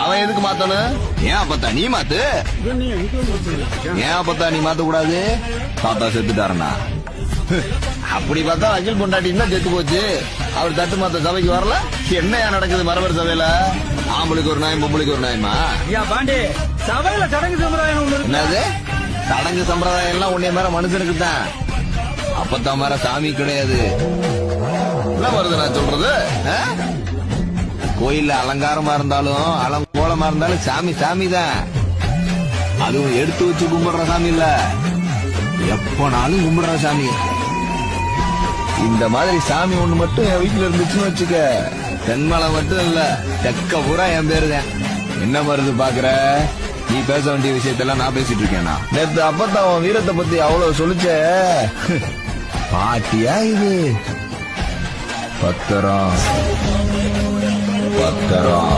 அவன் எதுக்கு மாத்தணும்? ஏன் அப்பத்தா நீ மாத்து. ஏன் அப்பத்தா நீ மாத்த கூடாது? தாத்தா செத்துட்டாருண்ணா. அப்படி பார்த்தா அகில் பொண்டாட்டி தான் செத்து போச்சு. அவர் தட்டு மாத்த சபைக்கு வரல. என்னையா நடக்குது மரபர் சபையில? ஆம்பளுக்கு ஒரு நாயம் பொம்பளுக்கு ஒரு நாயமா? பாண்டி சபையில சடங்கு சம்பிரதாயம் என்னது? சடங்கு சம்பிரதாயம் எல்லாம் உன்னைய மேல மனுஷனுக்கு தான். அப்பத்தான் மேல சாமி கிடையாது. என்ன வருது நான் சொல்றது? கோயில்ல அலங்காரமா இருந்தாலும் அலங்கோலமா இருந்தாலும் சாமி சாமி தான். அதுவும் எடுத்து வச்சு கும்பிடுற சாமி இல்ல, எப்பனாலும் கும்பிடுற சாமி. இந்த மாதிரி சாமி ஒண்ணு மட்டும் என் வீட்டுல இருந்துச்சுன்னு வச்சுக்க, தென்மலை மட்டும் இல்ல தெக்க பூரா என் பேரு தான். என்ன வருது பாக்குற? நீ பேச வேண்டிய விஷயத்தெல்லாம் நான் பேசிட்டு இருக்கேனா? நேத்து அப்பத்தான் அவன் வீரத்தை பத்தி அவ்வளவு சொல்லிச்ச. பாட்டியா இது? பத்திரம் பத்திரம்.